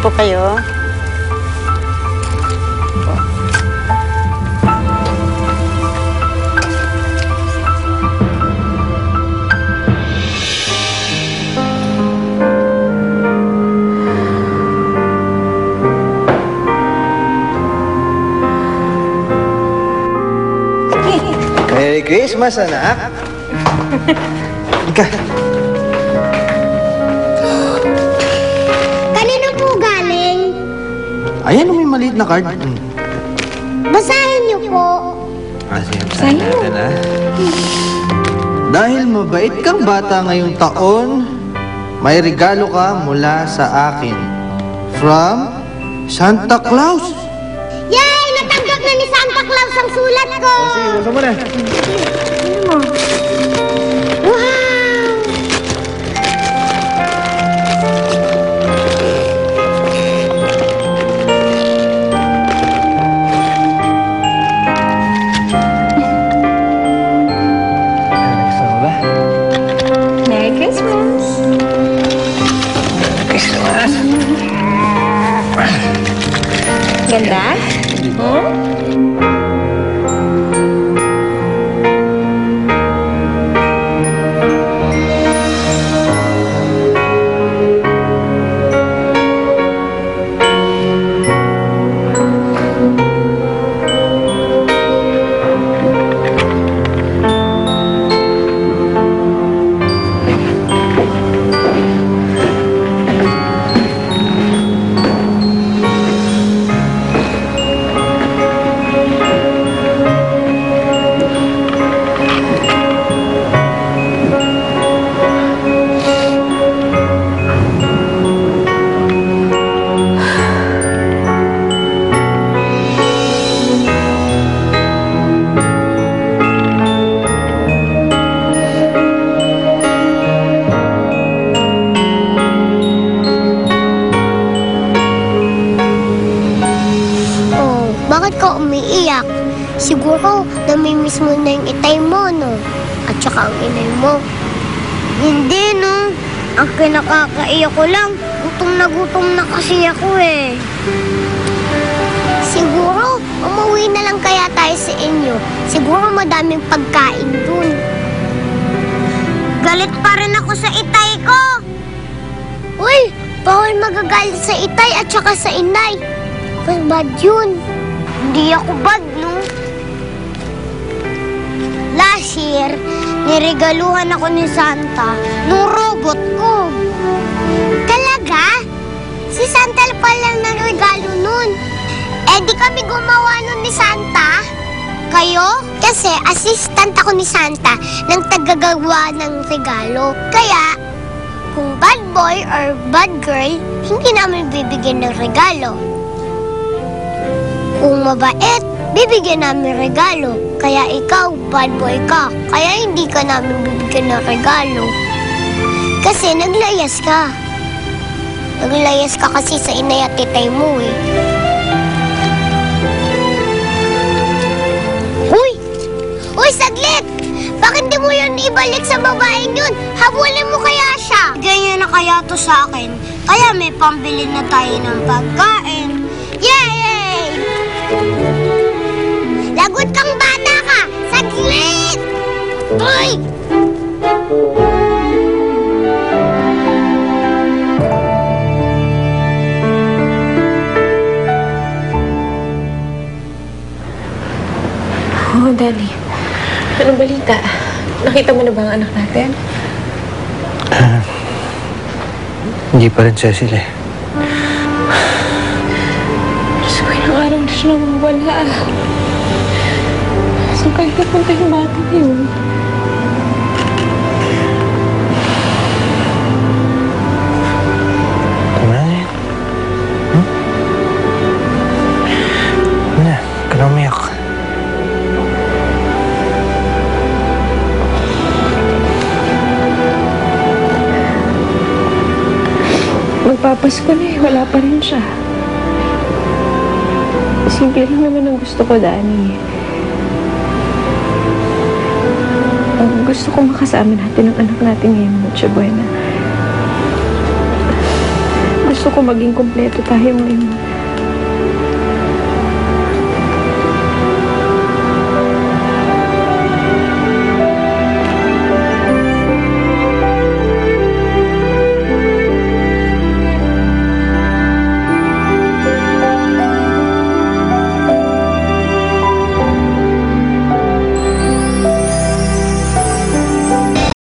po kayo. Merry Christmas, anak! Ika. Kanino po galing? Ayan, may maliit na card. Basahin niyo po. Sige, basahin natin, ha? Dahil mabait kang bata ngayong taon, may regalo ka mula sa akin. From Santa Claus. Yay! Natanggap na ni Santa Claus ang sulat ko! Sige, basa mo na. Wow! Gusto mo ba? Merry Christmas! Christmas! Ganda? Bakit ka umiiyak? Siguro namimiss mo na yung itay mo, no? At saka ang inay mo. Hindi, no? Ang kinakakaiyak ko lang, gutom na kasi ako eh. Siguro, umuwi na lang kaya tayo sa inyo. Siguro madaming pagkain dun. Galit pa rin ako sa itay ko! Uy, bawal magagalit sa itay at saka sa inay. Bad yun. Hindi ako bad, no? Last year, niregaluhan ako ni Santa nung robot ko. Talaga? Si Santa pa lang ng regalo nun. Eh, di kami gumawa nun ni Santa? Kayo? Kasi assistant ako ni Santa ng tagagawa ng regalo. Kaya, kung bad boy or bad girl, hindi namin bibigyan ng regalo. Kung mabait, bibigyan namin regalo. Kaya ikaw, bad boy ka. Kaya hindi ka namin bibigyan ng regalo. Kasi naglayas ka. Naglayas ka kasi sa inay at titay mo eh. Uy! Uy, saglit! Bakit di mo yun ibalik sa babaeng yun? Habulin mo kaya siya? Ganyan na kaya to sa akin. Kaya may pambili na tayo ng pagkain. Yay! Lagot kang bata ka! Saglit! Uy! Oh, Daddy. Anong balita? Nakita mo na ba ang anak natin? Hindi pa rin, Cecil eh. Diyos ko, ilang araw na siya nawawala. Saan kayo napunta yung bata yun? Tama na yan. Ano na, ka na umiyak. Magpapasko na eh, wala pa rin siya. Simple lang naman ang gusto ko, Danny. Ang gusto ko makasama natin ang anak natin ngayong Noche Buena. Gusto Gusto ko maging kumpleto tayo ngayon.